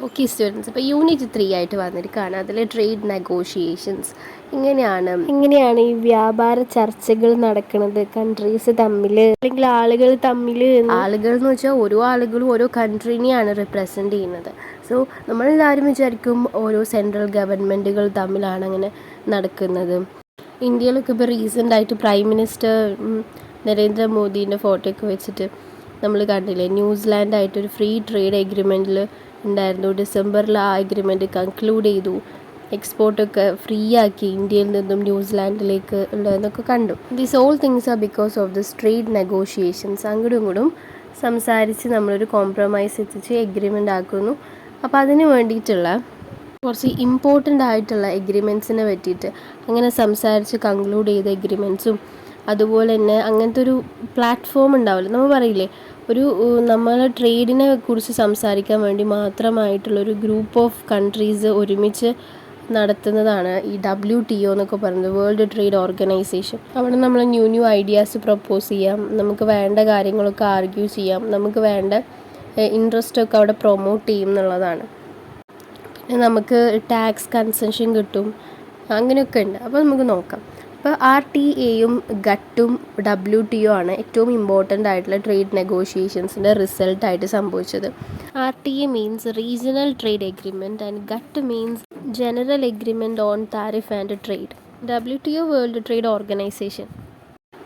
Okay students, ഇപ്പോൾ unit 3 ആയിട്ട് വന്നിരിക്കുകയാണ്. അതിൽ ട്രേഡ് നെഗോഷിയേഷൻസ് ഇങ്ങനെയാണ് ഈ വ്യാപാര ചർച്ചകൾ നടക്കുന്നത് കൺട്രീസ് തമ്മിൽ, അല്ലെങ്കിൽ ആളുകൾ തമ്മിൽ. ആളുകൾ എന്ന് വെച്ചാൽ ഓരോ ആളുകളും ഓരോ കൺട്രീനെയാണ് റിപ്രസെൻ്റ് ചെയ്യുന്നത്. സോ നമ്മളെല്ലാവരും വിചാരിക്കും ഓരോ സെൻട്രൽ ഗവൺമെൻറ്റുകൾ തമ്മിലാണ് അങ്ങനെ നടക്കുന്നത്. ഇന്ത്യയിലൊക്കെ ഇപ്പോൾ റീസെൻ്റായിട്ട് പ്രൈം മിനിസ്റ്റർ നരേന്ദ്രമോദീൻ്റെ ഫോട്ടോയൊക്കെ വെച്ചിട്ട് നമ്മൾ കണ്ടില്ലേ, ന്യൂസിലാൻഡായിട്ടൊരു ഫ്രീ ട്രേഡ് എഗ്രിമെൻറ്റിൽ ഉണ്ടായിരുന്നു. ഡിസംബറിൽ ആ എഗ്രിമെൻറ്റ് കൺക്ലൂഡ് ചെയ്തു. എക്സ്പോർട്ടൊക്കെ ഫ്രീ ആക്കി ഇന്ത്യയിൽ നിന്നും ന്യൂസിലാൻഡിലേക്ക് ഉള്ളതെന്നൊക്കെ കണ്ടു. These all things are because of this trade negotiations. അങ്ങോട്ടും ഇങ്ങോട്ടും സംസാരിച്ച് നമ്മളൊരു കോംപ്രമൈസ് എത്തിച്ച് എഗ്രിമെൻ്റ് ആക്കുന്നു. അപ്പോൾ അതിന് വേണ്ടിയിട്ടുള്ള കുറച്ച് ഇമ്പോർട്ടൻ്റ് ആയിട്ടുള്ള എഗ്രിമെൻറ്റ്സിനെ പറ്റിയിട്ട് അങ്ങനെ സംസാരിച്ച് കൺക്ലൂഡ് ചെയ്ത എഗ്രിമെൻറ്റ്സും, അതുപോലെ തന്നെ അങ്ങനത്തെ ഒരു പ്ലാറ്റ്ഫോം ഉണ്ടാവില്ല, നമ്മൾ പറയില്ലേ, ഒരു നമ്മൾ ട്രേഡിനെ കുറിച്ച് സംസാരിക്കാൻ വേണ്ടി മാത്രമായിട്ടുള്ളൊരു ഗ്രൂപ്പ് ഓഫ് കൺട്രീസ് ഒരുമിച്ച് നടത്തുന്നതാണ് ഈ WTO എന്നൊക്കെ പറയുന്നത്, വേൾഡ് ട്രേഡ് ഓർഗനൈസേഷൻ. അവിടെ നമ്മൾ ന്യൂ ഐഡിയാസ് പ്രപ്പോസ് ചെയ്യാം, നമുക്ക് വേണ്ട കാര്യങ്ങളൊക്കെ ആർഗ്യൂ ചെയ്യാം, നമുക്ക് വേണ്ട ഇൻട്രസ്റ്റൊക്കെ അവിടെ പ്രൊമോട്ട് ചെയ്യും എന്നുള്ളതാണ്. പിന്നെ നമുക്ക് ടാക്സ് കൺസെഷൻ കിട്ടും, അങ്ങനെയൊക്കെ ഉണ്ട്. അപ്പോൾ നമുക്ക് നോക്കാം. അപ്പോൾ RTA-യും ഗട്ടും WTO ആണ് ഏറ്റവും ഇമ്പോർട്ടൻ്റ് ആയിട്ടുള്ള ട്രേഡ് നെഗോഷിയേഷൻസിൻ്റെ റിസൾട്ടായിട്ട് സംഭവിച്ചത്. RTA means regional trade agreement and GATT means general agreement on tariff and trade. WTO world trade organisation.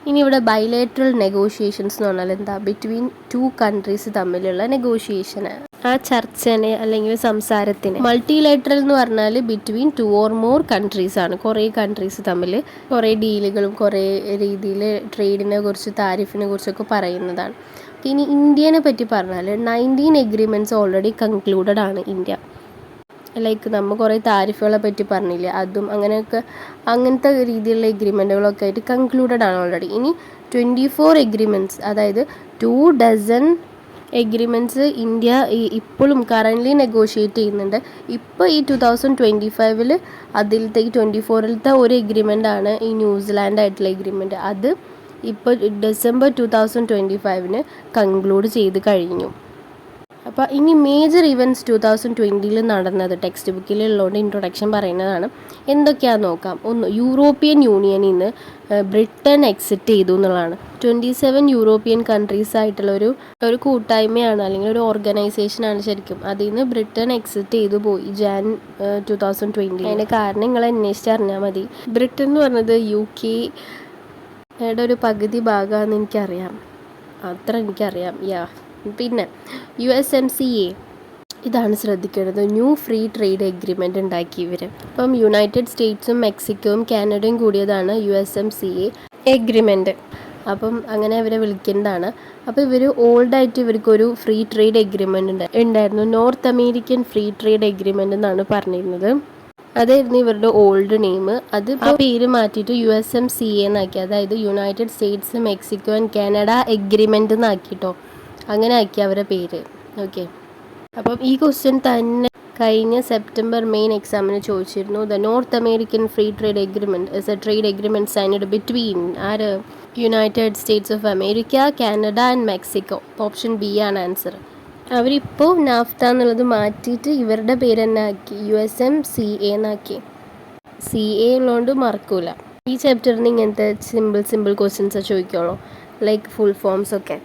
ഇനി ഇവിടെ ബൈലേറ്ററൽ നെഗോഷിയേഷൻസ് എന്ന് പറഞ്ഞാൽ എന്താ? ബിറ്റ്വീൻ 2 കൺട്രീസ് തമ്മിലുള്ള നെഗോഷിയേഷന്, ആ ചർച്ചനെ അല്ലെങ്കിൽ സംസാരത്തിന്. മൾട്ടിലേറ്ററൽ എന്ന് പറഞ്ഞാൽ ബിറ്റ്വീൻ 2 or more കൺട്രീസ് ആണ്. കുറേ കൺട്രീസ് തമ്മിൽ കുറേ ഡീലുകളും കുറേ രീതിയിൽ ട്രേഡിനെ കുറിച്ച് താരിഫിനെ കുറിച്ചൊക്കെ പറയുന്നതാണ്. ഇനി ഇന്ത്യനെ പറ്റി പറഞ്ഞാൽ 19 എഗ്രിമെൻറ്റ്സ് ഓൾറെഡി കൺക്ലൂഡഡ് ആണ് ഇന്ത്യ. ലൈക്ക് നമ്മൾ കുറേ താരിഫുകളെ പറ്റി പറഞ്ഞില്ലേ, അതും അങ്ങനത്തെ രീതിയിലുള്ള എഗ്രിമെൻറ്റുകളൊക്കെ ആയിട്ട് കൺക്ലൂഡഡ് ആണ് ഓൾറെഡി. ഇനി 24 എഗ്രിമെൻറ്റ്സ്, അതായത് 2 ഡസൻ എഗ്രിമെൻറ്റ്സ് ഇന്ത്യ ഇപ്പോഴും കറൻ്റ്ലി നെഗോഷിയേറ്റ് ചെയ്യുന്നുണ്ട്. ഇപ്പോൾ ഈ 2025 അതിലത്തെ ഈ 24th ഒരു എഗ്രിമെൻ്റാണ് ഈ ന്യൂസിലാൻഡായിട്ടുള്ള എഗ്രിമെൻറ്റ്. അത് ഇപ്പോൾ ഡിസംബർ 2025 കൺക്ലൂഡ് ചെയ്ത് കഴിഞ്ഞു. അപ്പോൾ ഇനി മേജർ ഇവൻറ്റ്സ് 2020 നടന്നത് ടെക്സ്റ്റ് ബുക്കിലുള്ളതുകൊണ്ട് ഇൻട്രൊഡക്ഷൻ പറയുന്നതാണ്. എന്തൊക്കെയാണെന്ന് നോക്കാം. ഒന്ന്, യൂറോപ്യൻ യൂണിയനിൽ നിന്ന് ബ്രിട്ടൻ എക്സിറ്റ് ചെയ്തു എന്നുള്ളതാണ്. 27 യൂറോപ്യൻ കൺട്രീസ് ആയിട്ടുള്ള ഒരു കൂട്ടായ്മയാണ്, അല്ലെങ്കിൽ ഒരു ഓർഗനൈസേഷനാണ് ശരിക്കും. അതിൽ നിന്ന് ബ്രിട്ടൻ എക്സിറ്റ് ചെയ്തു പോയി ജാൻ 2020. അതിൻ്റെ കാരണം നിങ്ങൾ അന്വേഷിച്ചറിഞ്ഞാൽ മതി. ബ്രിട്ടൻ എന്ന് പറഞ്ഞത് UK-യുടെ ഒരു പകുതി ഭാഗമാണെന്ന് എനിക്കറിയാം, അത്ര എനിക്കറിയാം. പിന്നെ USMCA, ഇതാണ് ശ്രദ്ധിക്കേണ്ടത്. ന്യൂ ഫ്രീ ട്രേഡ് എഗ്രിമെൻ്റ് ഉണ്ടാക്കി ഇവർ. അപ്പം യുണൈറ്റഡ് സ്റ്റേറ്റ്സും മെക്സിക്കോയും കാനഡയും കൂടിയതാണ് USMCA എഗ്രിമെൻറ്റ്. അപ്പം അങ്ങനെ ഇവരെ വിളിക്കേണ്ടതാണ്. അപ്പോൾ ഇവർ ഓൾഡായിട്ട് ഇവർക്കൊരു ഫ്രീ ട്രേഡ് എഗ്രിമെൻ്റ് ഉണ്ടായിരുന്നു. North American free trade agreement എന്നാണ് പറഞ്ഞിരുന്നത്. അതായിരുന്നു ഇവരുടെ ഓൾഡ് നെയിം. അത് ആ പേര് മാറ്റിയിട്ട് USMCA എന്നാക്കി, അതായത് united states Mexico and Canada agreement എന്നാക്കിട്ടോ, അങ്ങനെ ആക്കി അവരുടെ പേര്. ഓക്കെ, അപ്പം ഈ ക്വസ്റ്റ്യൻ തന്നെ കഴിഞ്ഞ സെപ്റ്റംബർ മെയിൻ എക്സാമിന് ചോദിച്ചിരുന്നു. The north American free trade agreement is A trade agreement signed between United States of America, Canada and Mexico. Option B ആണ് ആൻസർ. അവരിപ്പോൾ നാഫ്ത എന്നുള്ളത് മാറ്റിയിട്ട് ഇവരുടെ പേര് തന്നെ ആക്കി, USMCA എന്നാക്കി. CA ഉള്ളതുകൊണ്ട് മറക്കൂല. ഈ ചാപ്റ്ററിന് ഇങ്ങനത്തെ സിമ്പിൾ ക്വസ്റ്റ്യൻസ് ചോദിക്കുള്ളൂ, ലൈക്ക് ഫുൾ ഫോംസ് ഒക്കെ.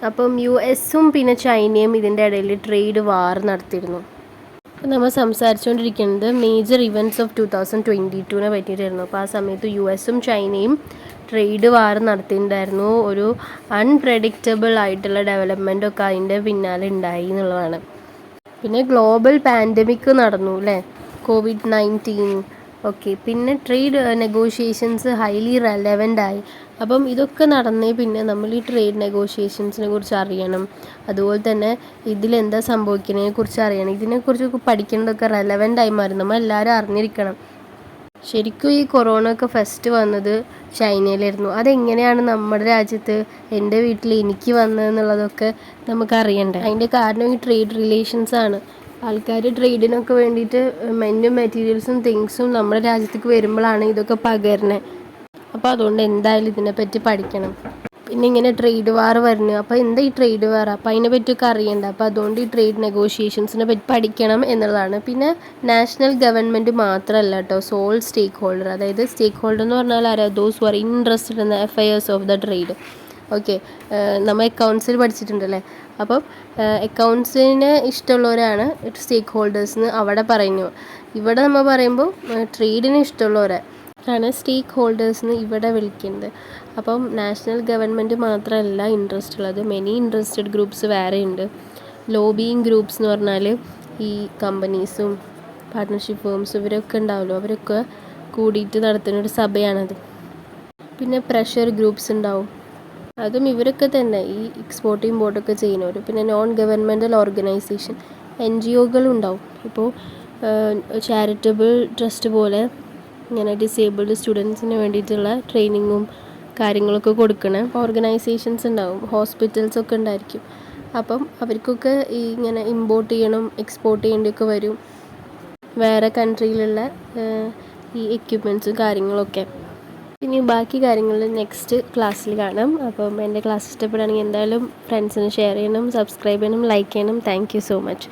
അപ്പം US-ഉം പിന്നെ ചൈനയും ഇതിൻ്റെ ഇടയിൽ ട്രേഡ് വാർ നടത്തിയിരുന്നു. അപ്പം നമ്മൾ സംസാരിച്ചുകൊണ്ടിരിക്കുന്നത് മേജർ ഇവൻറ്റ്സ് ഓഫ് 2022 പറ്റിയിട്ടായിരുന്നു. അപ്പോൾ ആ സമയത്ത് US-ഉം ചൈനയും ട്രേഡ് വാർ നടത്തിയിട്ടുണ്ടായിരുന്നു. ഒരു അൺപ്രെഡിക്റ്റബിൾ ആയിട്ടുള്ള ഡെവലപ്മെൻറ്റൊക്കെ അതിൻ്റെ പിന്നാലെ ഉണ്ടായി എന്നുള്ളതാണ്. പിന്നെ ഗ്ലോബൽ പാൻഡമിക് നടന്നു അല്ലേ, COVID-19. ഓക്കെ, പിന്നെ ട്രേഡ് നെഗോഷിയേഷൻസ് ഹൈലി റെലവൻ്റ് ആയി. അപ്പം ഇതൊക്കെ നടന്നേ പിന്നെ നമ്മൾ ഈ ട്രേഡ് നെഗോഷിയേഷൻസിനെ കുറിച്ച് അറിയണം. അതുപോലെ തന്നെ ഇതിലെന്താ സംഭവിക്കുന്നതിനെ കുറിച്ച് അറിയണം. ഇതിനെക്കുറിച്ചൊക്കെ പഠിക്കേണ്ടതൊക്കെ റെലവൻ്റ് ആയി മാറും, നമ്മൾ എല്ലാവരും അറിഞ്ഞിരിക്കണം. ശരിക്കും ഈ കൊറോണ ഒക്കെ ഫസ്റ്റ് വന്നത് ചൈനയിലായിരുന്നു. അതെങ്ങനെയാണ് നമ്മുടെ രാജ്യത്ത്, എൻ്റെ വീട്ടിൽ എനിക്ക് വന്നതെന്നുള്ളതൊക്കെ നമുക്കറിയണ്ടേ. അതിൻ്റെ കാരണം ഈ ട്രേഡ് റിലേഷൻസാണ്. ആൾക്കാർ ട്രേഡിനൊക്കെ വേണ്ടിയിട്ട് മെന്നും മെറ്റീരിയൽസും തിങ്സും നമ്മുടെ രാജ്യത്തേക്ക് വരുമ്പോഴാണ് ഇതൊക്കെ പകരണേ. അപ്പോൾ അതുകൊണ്ട് എന്തായാലും ഇതിനെപ്പറ്റി പഠിക്കണം. പിന്നെ ഇങ്ങനെ ട്രേഡ് വാർ വരുന്നു. അപ്പോൾ എന്താ ഈ ട്രേഡ് വാർ? അപ്പോൾ അതിനെ പറ്റിയൊക്കെ അറിയണ്ട. അപ്പോൾ അതുകൊണ്ട് ഈ ട്രേഡ് നെഗോഷിയേഷൻസിനെ പറ്റി പഠിക്കണം എന്നുള്ളതാണ്. പിന്നെ നാഷണൽ ഗവൺമെൻറ് മാത്രമല്ല കേട്ടോ സോൾ സ്റ്റേക്ക് ഹോൾഡർ. അതായത് സ്റ്റേക്ക് ഹോൾഡർ എന്ന് പറഞ്ഞാൽ ആരാ? Those who are interested in the affairs of the trade. Okay, നമ്മൾ അക്കൗണ്ട്സിൽ പഠിച്ചിട്ടുണ്ടല്ലേ. അപ്പം അക്കൗണ്ട്സിന് ഇഷ്ടമുള്ളവരാണ് സ്റ്റേക്ക് ഹോൾഡേഴ്സ് എന്ന് അവിടെ പറയുന്നു. ഇവിടെ നമ്മൾ പറയുമ്പോൾ ട്രേഡിന് ഇഷ്ടമുള്ളവരെ ആണ് സ്റ്റേക്ക് ഹോൾഡേഴ്സ് എന്ന് ഇവിടെ വിളിക്കുന്നത്. അപ്പം നാഷണൽ ഗവൺമെൻറ് മാത്രമല്ല ഇൻട്രസ്റ്റ് ഉള്ളത്, മെനി ഇൻട്രസ്റ്റഡ് ഗ്രൂപ്പ്സ് വേറെ ഉണ്ട്. ലോബിയിങ് ഗ്രൂപ്പ്സ് എന്ന് പറഞ്ഞാൽ ഈ കമ്പനീസും പാർട്ട്ണർഷിപ്പ് ഫേംസും ഇവരൊക്കെ ഉണ്ടാവുമല്ലോ, അവരൊക്കെ കൂടിയിട്ട് നടത്തുന്ന ഒരു സഭയാണത്. പിന്നെ പ്രഷർ ഗ്രൂപ്പ്സ് ഉണ്ടാവും, അതും ഇവരൊക്കെ തന്നെ ഈ എക്സ്പോർട്ട് ഇമ്പോർട്ടൊക്കെ ചെയ്യുന്നവർ. പിന്നെ നോൺ ഗവൺമെൻറ്റൽ ഓർഗനൈസേഷൻ NGOകളും ഉണ്ടാവും. ഇപ്പോൾ ചാരിറ്റബിൾ ട്രസ്റ്റ് പോലെ ഇങ്ങനെ ഡിസേബിൾഡ് സ്റ്റുഡൻസിന് വേണ്ടിയിട്ടുള്ള ട്രെയിനിങ്ങും കാര്യങ്ങളൊക്കെ കൊടുക്കണ ഓർഗനൈസേഷൻസ് ഉണ്ടാവും. ഹോസ്പിറ്റൽസൊക്കെ ഉണ്ടായിരിക്കും. അപ്പം അവർക്കൊക്കെ ഈ ഇങ്ങനെ ഇമ്പോർട്ട് ചെയ്യണം എക്സ്പോർട്ട് ചെയ്യേണ്ടിയൊക്കെ വരും, വേറെ കൺട്രിയിലുള്ള ഈ എക്യുപ്മെൻറ്റ്സും കാര്യങ്ങളൊക്കെ. ഇനി ബാക്കി കാര്യങ്ങൾ നെക്സ്റ്റ് ക്ലാസ്സിൽ കാണാം. അപ്പം എൻ്റെ ക്ലാസ് ഇഷ്ടപ്പെടുകയാണെങ്കിൽ എന്തായാലും ഫ്രണ്ട്സിന് ഷെയർ ചെയ്യണം, സബ്സ്ക്രൈബ് ചെയ്യണം, ലൈക്ക് ചെയ്യണം. Thank you so much.